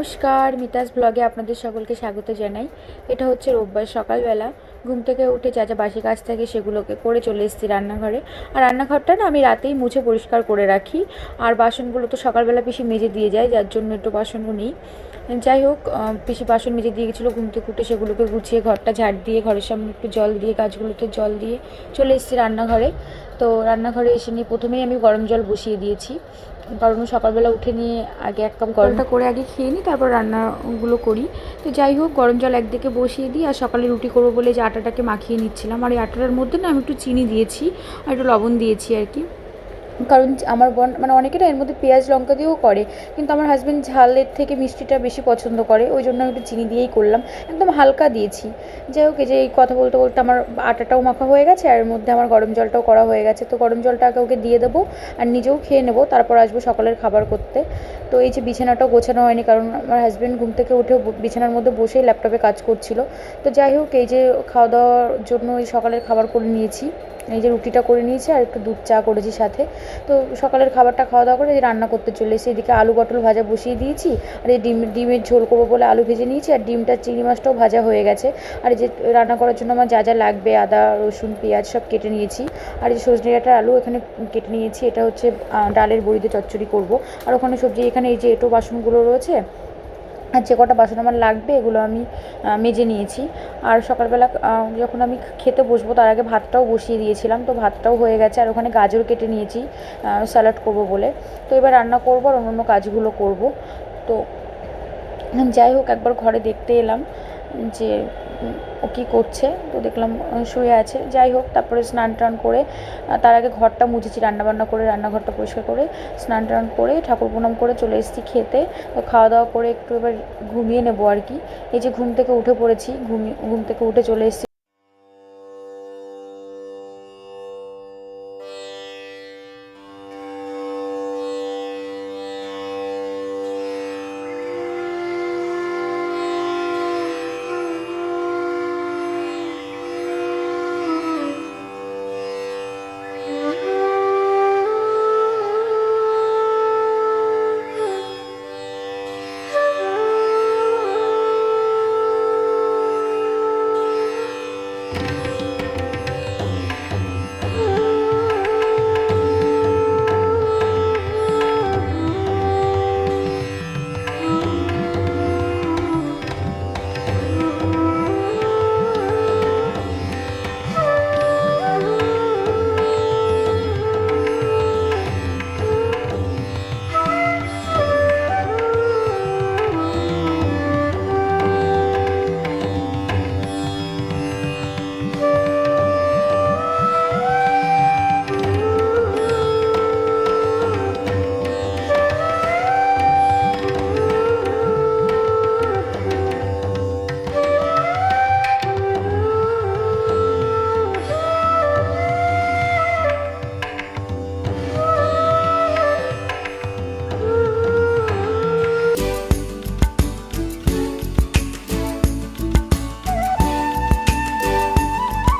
নমস্কার, মিতাস ব্লগে আপনাদের সকলকে স্বাগত জানাই। এটা হচ্ছে রোববার সকালবেলা। ঘুম থেকে উঠে যা যা বাসি কাজ থাকে সেগুলোকে করে চলে এসেছি রান্নাঘরে। আর রান্নাঘরটা না আমি রাতেই মুছে পরিষ্কার করে রাখি। আর বাসনগুলো তো সকালবেলা পিসি মেজে দিয়ে যায়, যার জন্য একটু বাসনও নেই। যাই হোক, পিসি বাসন মেজে দিয়ে গেছিলো, ঘুম থেকে উঠে সেগুলোকে গুছিয়ে ঘরটা ঝাড় দিয়ে ঘরের সামনে একটু জল দিয়ে গাছগুলোতে জল দিয়ে চলে এসেছি রান্নাঘরে। তো রান্নাঘরে এসে নিয়ে প্রথমেই আমি গরম জল বসিয়ে দিয়েছি, কারণ সকালবেলা উঠে নিয়ে আগে এক কাপ গরমটা করে আগে খেয়ে নিই, তারপর রান্নাগুলো করি। তো যাই হোক, গরম জল একদিকে বসিয়ে দিই। আর সকালে রুটি করবো বলে যে আটাটাকে মাখিয়ে নিচ্ছিলাম, আর এই আটাটার মধ্যে না আমি একটু চিনি দিয়েছি আর একটু লবণ দিয়েছি আর কি। কারণ আমার বোন মানে অনেকে না এর মধ্যে পেঁয়াজ লঙ্কা দিয়েও করে, কিন্তু আমার হাজব্যান্ড ঝালের থেকে মিষ্টিটা বেশি পছন্দ করে, ওই জন্য আমি একটু চিনি দিয়েই করলাম, একদম হালকা দিয়েছি। যাই হোক, এই যে এই কথা বলতে বলতে আমার আটাটাও মাখা হয়ে গেছে আর এর মধ্যে আমার গরম জলটাও করা হয়ে গেছে। তো গরম জলটা আগে ওকে দিয়ে দেবো আর নিজেও খেয়ে নেবো, তারপর আসবো সকালের খাবার করতে। তো এই যে বিছানাটাও গোছানো হয়নি, কারণ আমার হাজব্যান্ড ঘুম থেকে উঠেও বিছানার মধ্যে বসেই ল্যাপটপে কাজ করছিল। তো যাই হোক, এই যে খাওয়া দাওয়ার জন্য এই সকালের খাবার করে নিয়েছি। এই যে রুটিটা করে নিয়েছি আর একটু দুধ চা করেছি সাথে। তো সকালের খাবারটা খাওয়া দাওয়া করে রান্না করতে চলে এসেছি। এদিকে আলু পটল ভাজা বসিয়ে দিয়েছি, আর এই ডিমের ঝোল করবো বলে আলু ভেজে নিয়েছি, আর ডিমটা চিংড়ি মাছটাও ভাজা হয়ে গেছে। আর এই যে রান্না করার জন্য আমার যা যা লাগবে আদা রসুন পেঁয়াজ সব কেটে নিয়েছি। আর এই সজনে ডাঁটার আলু এখানে কেটে নিয়েছি, এটা হচ্ছে ডালের বড়িতে চচ্চড়ি করব। আর ওখানে সবজি এখানে এই যে এঁটো বাসনগুলো রয়েছে, আর যে কটা বাসন আমার লাগবে এগুলো আমি মেজে নিয়েছি। আর সকালবেলা যখন আমি খেতে বসবো তার আগে ভাতটাও বসিয়ে দিয়েছিলাম, তো ভাতটাও হয়ে গেছে। আর ওখানে গাজর কেটে নিয়েছি স্যালাড করব বলে। তো এবার রান্না করব আর অন্য কাজগুলো করব। তো যাই হোক, একবার ঘরে দেখতে এলাম যে ও কী করছে। তো দেখলাম শুয়ে আছে। যাই হোক, তারপরে স্নান টান করে তার আগে ঘরটা মুছেছি, রান্নাবান্না করে রান্নাঘরটা পরিষ্কার করে স্নান টান করে ঠাকুর প্রণাম করে চলে এসেছি খেতে। তো খাওয়া দাওয়া করে একটু এবার ঘুমিয়ে নেবো আর কি। এই যে ঘুম থেকে উঠে পড়েছি, ঘুম থেকে উঠে চলে এসেছি।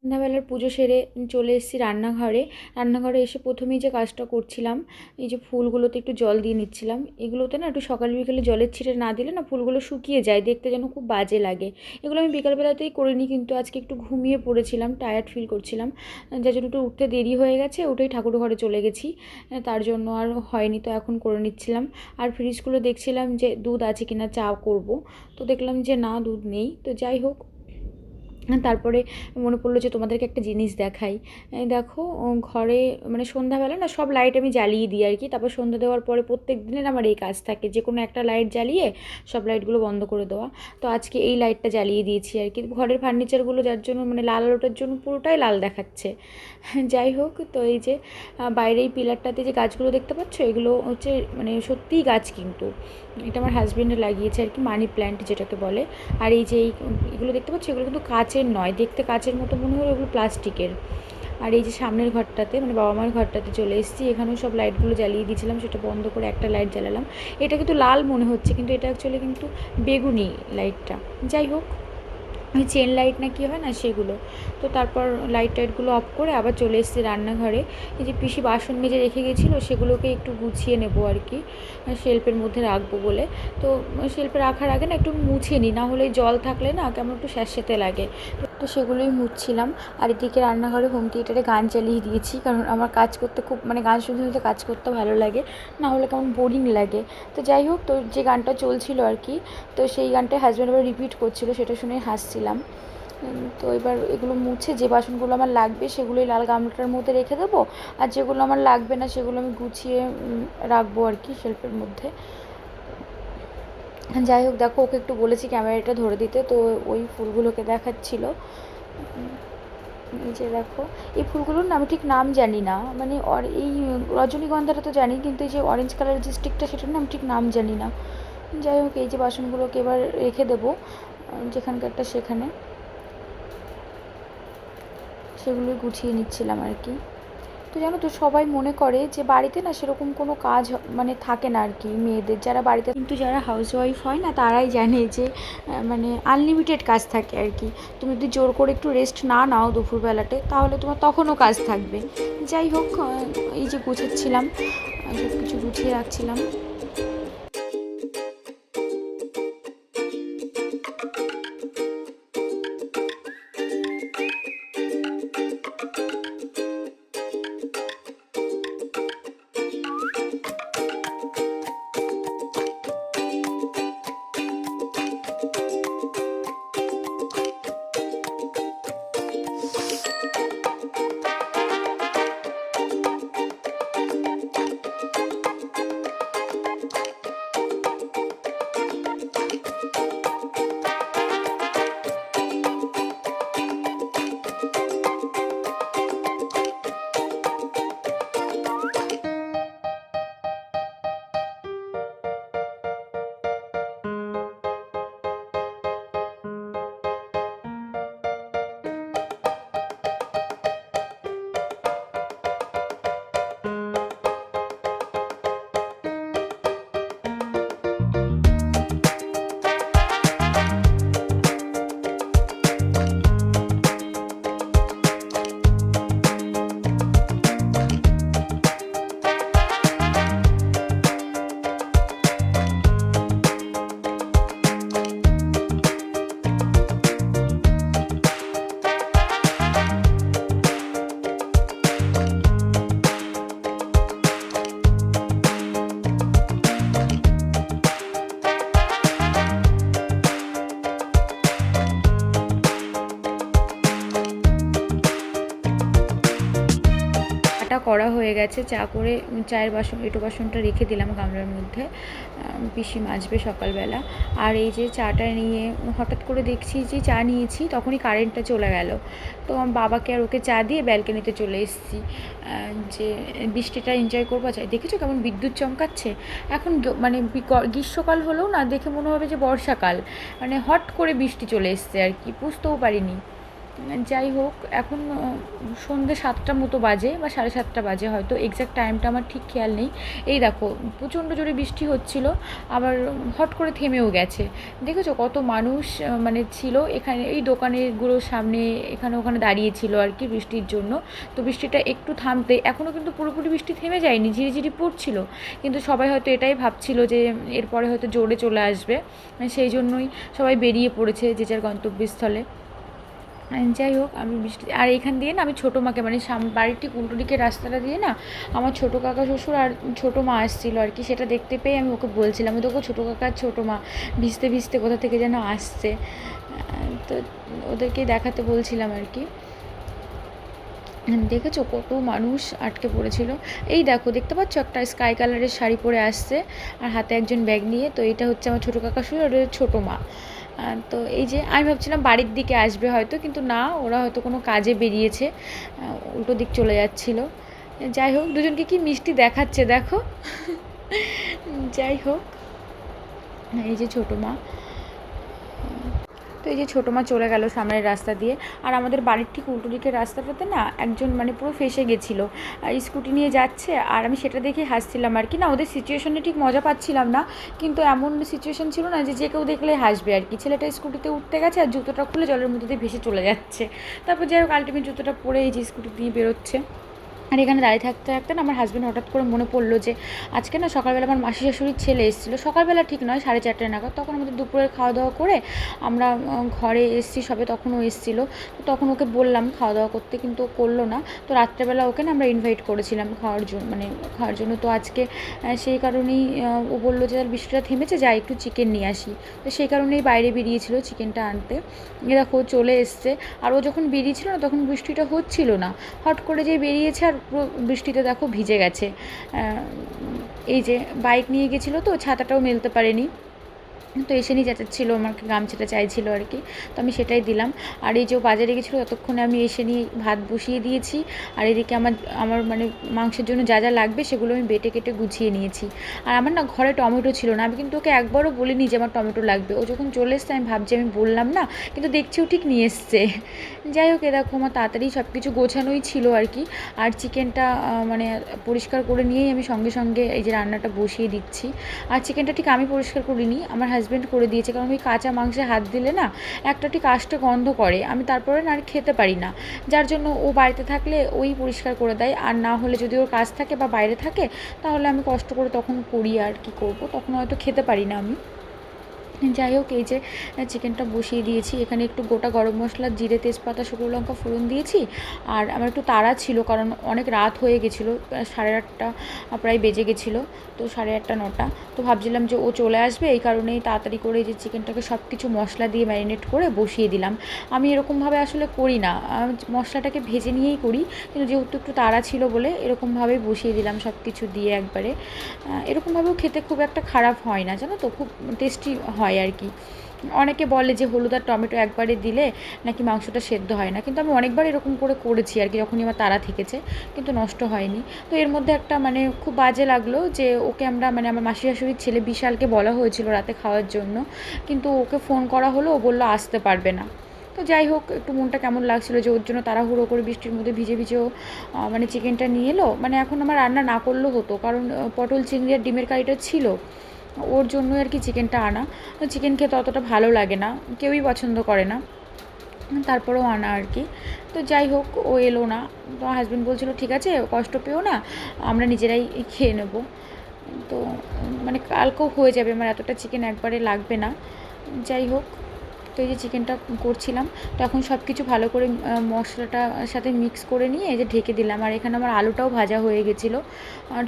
সন্ধ্যাবেলার পুজো সেরে চলে এসেছি রান্নাঘরে এসে প্রথমেই যে কাজটা করছিলাম, এই যে ফুলগুলোতে একটু জল দিয়ে নিচ্ছিলাম। এগুলোতে না একটু সকাল বিকেলে জলের ছিটে না দিলে না ফুলগুলো শুকিয়ে যায়, দেখতে যেন খুব বাজে লাগে। এগুলো আমি বিকালবেলাতেই করে নিই, কিন্তু আজকে একটু ঘুমিয়ে পড়েছিলাম, টায়ার্ড ফিল করছিলাম, যার জন্য একটু উঠতে দেরি হয়ে গেছে। উঠেই ঠাকুর ঘরে চলে গেছি, তার জন্য আর হয়নি। তো এখন করে নিচ্ছিলাম। আর ফ্রিজগুলো দেখছিলাম যে দুধ আছে কিনা চা করব। তো দেখলাম যে না, দুধ নেই। তো যাই হোক, তারপরে মনে পড়লো যে তোমাদেরকে একটা জিনিস দেখাই। দেখো, ঘরে মানে সন্ধ্যাবেলা না সব লাইট আমি জ্বালিয়ে দিই আর কি। তারপর সন্ধ্যা দেওয়ার পরে প্রত্যেক দিনের আমার এই কাজ থাকে, যে কোনো একটা লাইট জ্বালিয়ে সব লাইটগুলো বন্ধ করে দেওয়া। তো আজকে এই লাইটটা জ্বালিয়ে দিয়েছি আর কি। ঘরের ফার্নিচারগুলো যার জন্য মানে লাল আলোটার জন্য পুরোটাই লাল দেখাচ্ছে। যাই হোক, তো এই যে বাইরে এই পিলারটাতে যে গাছগুলো দেখতে পাচ্ছ, এগুলো হচ্ছে মানে সত্যিই গাছ, কিন্তু এটা আমার হাজব্যান্ডে লাগিয়েছে আর কি, মানি প্ল্যান্ট যেটাকে বলে। আর এই যে এগুলো দেখতে পাচ্ছ, এগুলো কিন্তু কাচের নয়, দেখতে কাচের মতো মনে হলো, এগুলো প্লাস্টিকের। আর এই যে সামনের ঘরটাতে মানে বাবা মার ঘরটাতে চলে এসেছি, এখানেও সব লাইটগুলো জ্বালিয়ে দিয়েছিলাম, সেটা বন্ধ করে একটা লাইট জ্বালালাম। এটা কিন্তু লাল মনে হচ্ছে, কিন্তু এটা অ্যাকচুয়ালি কিন্তু বেগুনি লাইটটা। যাই হোক, ওই চেন লাইট না কি হয় না সেগুলো। তো তারপর লাইট টাইটগুলো অফ করে আবার চলে এসেছি রান্নাঘরে। এই যে পিসি বাসন মেজে রেখে গেছিলো সেগুলোকে একটু গুছিয়ে নেবো আর কি, শেল্ফের মধ্যে রাখবো বলে। তো শেল্ফে রাখার আগে না একটু মুছে নিই, না হলে জল থাকলে না কেমন একটু স্যাঁতস্যাঁতে লাগে। তো সেগুলোই মুছছিলাম। আর এদিকে রান্নাঘরে হোম থিয়েটারে গান চালিয়ে দিয়েছি, কারণ আমার কাজ করতে খুব গান শুনতে শুনতে কাজ করতে ভালো লাগে, না হলে কেমন বোরিং লাগে। তো যাই হোক, তো যে গানটা চলছিল আর কি, তো সেই গানটা হাজব্যান্ড আবার রিপিট করছিল, সেটা শুনে হাসছিলাম। তো এবার এগুলো মুছে যে বাসনগুলো আমার লাগবে সেগুলোই লাল গামলাটার মধ্যে রেখে দেবো, আর যেগুলো আমার লাগবে না সেগুলো আমি গুছিয়ে রাখবো আর কি শেলফের মধ্যে। যাই হোক, দেখো ওকে একটু বলেছি ক্যামেরাটা ধরে দিতে, তো ওই ফুলগুলোকে দেখাচ্ছিল। এই যে দেখো, এই ফুলগুলোর না আমি ঠিক নাম জানি না, এই রজনীগন্ধাটা তো জানি, কিন্তু এই যে অরেঞ্জ কালারের যে স্টিকটা সেটার না আমি ঠিক নাম জানি না। যাই হোক, এই যে বাসনগুলোকে এবার রেখে দেবো যেখানকারটা সেখানে, সেগুলোই গুছিয়ে নিচ্ছিলাম আর কি। তো জানো তো, সবাই মনে করে যে বাড়িতে না সেরকম কোনো কাজ থাকে না আর কি মেয়েদের, যারা বাড়িতে, কিন্তু যারা হাউসওয়াইফ হয় না তারাই জানে যে আনলিমিটেড কাজ থাকে আর কি। তুমি যদি জোর করে একটু রেস্ট না নাও দুপুরবেলাতে, তাহলে তোমার তখনও কাজ থাকবে। যাই হোক, এই যে গুছাচ্ছিলাম, সব কিছু গুছিয়ে রাখছিলাম। করা হয়ে গেছে, চা করে চায়ের এঁটো বাসনটা রেখে দিলাম গামলার মধ্যে, পিসি মাজবে সকালবেলা। আর এই যে চাটা নিয়ে হঠাৎ করে দেখছি যে চা নিয়েছি, তখনই কারেন্টটা চলে গেল। তো আমার বাবাকে আর ওকে চা দিয়ে ব্যালকনিতে চলে এসেছি, যে বৃষ্টিটা এনজয় করবো। চাই দেখেছো কেমন বিদ্যুৎ চমকাচ্ছে এখন, গ্রীষ্মকাল হলেও না দেখে মনে হবে যে বর্ষাকাল, হট করে বৃষ্টি চলে এসছে আর কি, বুঝতেও পারিনি। যাই হোক, এখন সন্ধ্যে 7টার মতো বাজে বা 7:30 বাজে হয়তো, এক্স্যাক্ট টাইমটা আমার ঠিক খেয়াল নেই। এই দেখো, প্রচণ্ড জোরে বৃষ্টি হচ্ছিল, আবার হট করে থেমেও গেছে। দেখেছো কত মানুষ ছিল এখানে, এই দোকানেরগুলোর সামনে এখানে ওখানে দাঁড়িয়েছিল আর কি বৃষ্টির জন্য। তো বৃষ্টিটা একটু থামতে, এখনও কিন্তু পুরোপুরি বৃষ্টি থেমে যায়নি, ঝিরিঝিরি পড়ছিল, কিন্তু সবাই হয়তো এটাই ভাবছিল যে এরপরে হয়তো জোরে চলে আসবে, সেই জন্যই সবাই বেরিয়ে পড়েছে যে যার গন্তব্যস্থলে। যাই হোক, আমি বৃষ্টি, আর এখান দিয়ে না আমি ছোটো মাকে বাড়ির ঠিক উল্টো দিকে রাস্তাটা দিয়ে না আমার ছোটো কাকা শ্বশুর আর ছোটো মা আসছিলো আর কি, সেটা দেখতে পেয়ে আমি ওকে বলছিলাম, দেখো ছোটো কাকা আর ছোটো মা ভিজতে ভিজতে কোথা থেকে যেন আসছে, তো ওদেরকে দেখাতে বলছিলাম আর কি। দেখেছো কত মানুষ আটকে পড়েছিল। এই দেখো, দেখতে পাচ্ছ একটা স্কাই কালারের শাড়ি পরে আসছে আর হাতে একজন ব্যাগ নিয়ে, তো এটা হচ্ছে আমার ছোটো কাকা শ্বশুর আর ছোটো মা। তো এই যে আমি ভাবছিলাম বাড়ির দিকে আসবে হয়তো, কিন্তু না, ওরা হয়তো কোনো কাজে বেরিয়েছে, উল্টো দিক চলে যাচ্ছিল। যাই হোক, দুজনকে কি মিষ্টি দেখাচ্ছে দেখো। যাই হোক, এই যে ছোটো মা, তো এই যে ছোটো মা চলে গেল সামনের রাস্তা দিয়ে, আর আমাদের বাড়ির ঠিক উল্টো দিকের রাস্তাটাতে না একজন মানে পুরো ফেঁসে গেছিলো, স্কুটি নিয়ে যাচ্ছে, আর আমি সেটা দেখে হাসছিলাম আর কি। না, ওদের সিচুয়েশনে ঠিক মজা পাচ্ছিলাম না, কিন্তু এমন সিচুয়েশন ছিল না যে যে কেউ দেখলে হাসবে আর কি। ছেলেটা স্কুটিতে উঠতে গেছে আর জুতোটা খুলে জলের মধ্যে দিয়ে ভেসে চলে যাচ্ছে। তারপর যাই হোক আলটিমেট জুতোটা পরে এই যে স্কুটি দিয়ে বেরোচ্ছে। আর এখানে দাঁড়িয়ে থাকতে থাকতে না আমার হাজব্যান্ড হঠাৎ করে মনে পড়লো যে আজকে না সকালবেলা আমার মাসি শাশুড়ির ছেলে এসেছিলো, সকালবেলা ঠিক নয় 4:30 নাগাদ। তখন আমাদের দুপুরের খাওয়া দাওয়া করে আমরা ঘরে এসেছি সবে, তখনও এসেছিলো। তো তখন ওকে বললাম খাওয়া দাওয়া করতে, কিন্তু ও করলো না। তো রাত্রেবেলা ওকে না আমরা ইনভাইট করেছিলাম খাওয়ার জন্য। তো আজকে সেই কারণেই ও বললো যে বৃষ্টিটা থেমেছে, যাই একটু চিকেন নিয়ে আসি। তো সেই কারণেই বাইরে বেরিয়েছিল চিকেনটা আনতে। দেখো চলে এসছে। আর ও যখন বেরিয়েছিল না তখন বৃষ্টিটা হচ্ছিল না, হট করে যে বেরিয়েছে আর পুরো বৃষ্টিতে দেখো ভিজে গেছে। এই যে বাইক নিয়ে গেছিলো তো ছাতাটাও মেলতে পারেনি, তো এসে নিয়ে যাচ্ছিলো, আমাকে গামছাটা চাইছিলো আর কি, তো আমি সেটাই দিলাম। আর এই যে বাজারে গেছিলো ততক্ষণে আমি এসে নিয়ে ভাত বসিয়ে দিয়েছি। আর এদিকে আমার মানে মাংসের জন্য যা যা লাগবে সেগুলো আমি বেটে কেটে গুছিয়ে নিয়েছি। আর আমার না ঘরে টমেটো ছিল না, আমি কিন্তু ওকে একবারও বলিনি যে আমার টমেটো লাগবে। ও যখন চলে এসছে আমি ভাবছি আমি বললাম না, কিন্তু দেখছিও ঠিক নিয়ে এসছে। যাই হোক দেখো আমার তাড়াতাড়ি সব কিছু গোছানোই ছিল আর কি। আর চিকেনটা মানে পরিষ্কার করে নিয়েই আমি সঙ্গে সঙ্গে এই যে রান্নাটা বসিয়ে দিচ্ছি। আর চিকেনটা ঠিক আমি পরিষ্কার করিনি, আমার হাজব্যান্ড করে দিয়েছে, কারণ ওই কাঁচা মাংসে হাত দিলে না একটা ঠিক আষ্টে গন্ধ করে, আমি তারপরে না আর খেতে পারি না। যার জন্য ও বাড়িতে থাকলে ওই পরিষ্কার করে দেয়, আর না হলে যদি ওর কাজ থাকে বা বাইরে থাকে তাহলে আমি কষ্ট করে তখন করি। আর কি করব, তখন হয়তো খেতে পারি না আমি। যাই হোক এই যে চিকেনটা বসিয়ে দিয়েছি, এখানে একটু গোটা গরম মশলা, জিরে, তেজপাতা, শুকনো লঙ্কা ফোড়ন দিয়েছি। আর আমার একটু তাড়া ছিল কারণ অনেক রাত হয়ে গেছিলো, 8:30 প্রায় বেজে গেছিলো। তো 8:30 9টা, তো ভাবছিলাম যে ও চলে আসবে, এই কারণেই তাড়াতাড়ি করে এই যে চিকেনটাকে সব কিছু মশলা দিয়ে ম্যারিনেট করে বসিয়ে দিলাম। আমি এরকমভাবে আসলে করি না, মশলাটাকে ভেজে নিয়েই করি, কিন্তু যেহেতু একটু তাড়া ছিল বলে এরকমভাবেই বসিয়ে দিলাম সব কিছু দিয়ে একবারে। এরকমভাবেও খেতে খুব একটা খারাপ হয় না, জানো তো, খুব টেস্টি হয় আর কি। অনেকে বলে যে হলুদ আর টমেটো একবারে দিলে নাকি মাংসটা সেদ্ধ হয় না, কিন্তু আমি অনেকবার এরকম করে করেছি আর কি, যখনই আমার তাড়া থেকেছে, কিন্তু নষ্ট হয়নি। তো এর মধ্যে একটা মানে খুব বাজে লাগলো যে ওকে আমরা মানে আমার মাসি শাশুড়ির ছেলে বিশালকে বলা হয়েছিল রাতে খাওয়ার জন্য, কিন্তু ওকে ফোন করা হলো, ও বললো আসতে পারবে না। তো যাই হোক একটু মনটা কেমন লাগছিলো যে ওর জন্য তাড়াহুড়ো করে বৃষ্টির মধ্যে ভিজে ভিজেও মানে চিকেনটা নিয়ে এলো। মানে এখন আমার রান্না না করলেও হতো, কারণ পটল চিংড়ি আর ডিমের কারিটা ছিল, ওর জন্যই আর কি চিকেনটা আনা। চিকেন খেতে অতটা ভালো লাগে না, কেউই পছন্দ করে না, তারপরেও আনা আর কি। তো যাই হোক ও এলো না, তো হাজব্যান্ড বলছিলো ঠিক আছে কষ্ট পেও না, আমরা নিজেরাই খেয়ে নেবো। তো মানে কালকেও হয়ে যাবে, আমার এতটা চিকেন একবারে লাগবে না। যাই হোক তো এই যে চিকেনটা করছিলাম, তো এখন সব কিছু ভালো করে মশলাটার সাথে মিক্স করে নিয়ে এই যে ঢেকে দিলাম। আর এখানে আমার আলুটাও ভাজা হয়ে গেছিলো,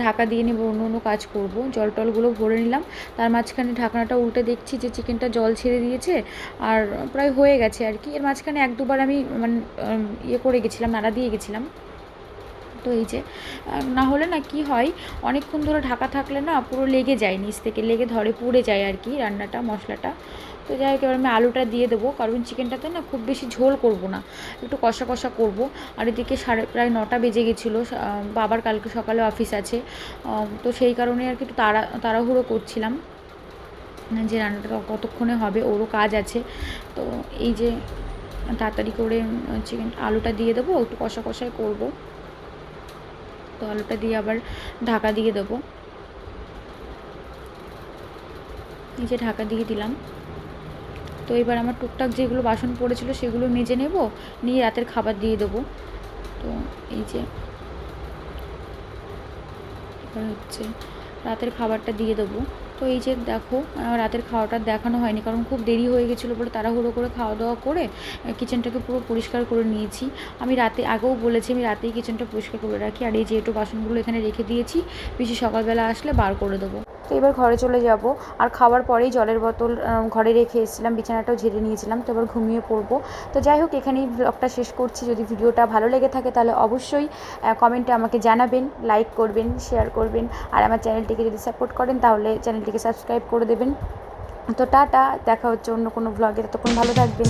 ঢাকা দিয়ে নেব, অন্য কাজ করব। জল টলগুলো ভরে নিলাম, তার মাঝখানে ঢাকনাটা উল্টে দেখছি যে চিকেনটা জল ছেড়ে দিয়েছে আর প্রায় হয়ে গেছে আর কি। এর মাঝখানে 1-2বার আমি মানে ইয়ে করে গেছিলাম, নাড়া দিয়ে গেছিলাম। তো এই যে না হলে না কি হয়, অনেকক্ষণ ধরে ঢাকা থাকলে না পুরো লেগে যায়, নিচ থেকে লেগে ধরে, পুড়ে যায় আর কি রান্নাটা, মশলাটা। তো যাই হোক এবার আমি আলুটা দিয়ে দেবো, কারণ চিকেনটাতে না খুব বেশি ঝোল করব না, একটু কষা কষা করব। আর এদিকে প্রায় 9টা বেজে গেছিলো, বাবার কালকে সকালে অফিস আছে, তো সেই কারণে আর কি একটু তাড়াহুড়ো করছিলাম যে রান্নাটা কতক্ষণে হবে, ওরও কাজ আছে। তো এই যে তাড়াতাড়ি করে আলুটা দিয়ে দেবো, একটু কষা কষাই করবো। তো আলুটা দিয়ে আবার ঢাকা দিয়ে দেবো, এই যে ঢাকা দিয়ে দিলাম। তো এবার আমার টুকটাক যেগুলো বাসন পড়েছিল সেগুলো মেজে নেব, নিয়ে রাতের খাবার দিয়ে দেবো। তো এই যে এবার হচ্ছে রাতের খাবারটা দিয়ে দেবো। তো এই যে দেখো রাতের খাওয়াটা দেখানো হয়নি, কারণ খুব দেরি হয়ে গেছিলো বলে তাড়াহুড়ো করে খাওয়া দাওয়া করে কিচেনটাকে পুরো পরিষ্কার করে নিয়েছি। আমি রাতে আগেও বলেছি আমি রাতেই কিচেনটা পরিষ্কার করে রাখি। আর এই যে একটু বাসনগুলো এখানে রেখে দিয়েছি, বেশি সকালবেলা আসলে বার করে দেবো। তো এবার ঘরে চলে যাব, আর খাওয়ার পরেই জলের বোতল ঘরে রেখে এসেছিলাম, বিছানাটাও ঝেড়ে নিয়েছিলাম, তো এবার ঘুমিয়ে পড়বো। তো যাই হোক এখানেই ব্লগটা শেষ করছি। যদি ভিডিওটা ভালো লেগে থাকে তাহলে অবশ্যই কমেন্টে আমাকে জানাবেন, লাইক করবেন, শেয়ার করবেন, আর আমার চ্যানেলটিকে যদি সাপোর্ট করেন তাহলে চ্যানেলটিকে সাবস্ক্রাইব করে দেবেন। তো টাটা, দেখা হচ্ছে অন্য কোনো ব্লগে, ততক্ষণ ভালো থাকবেন।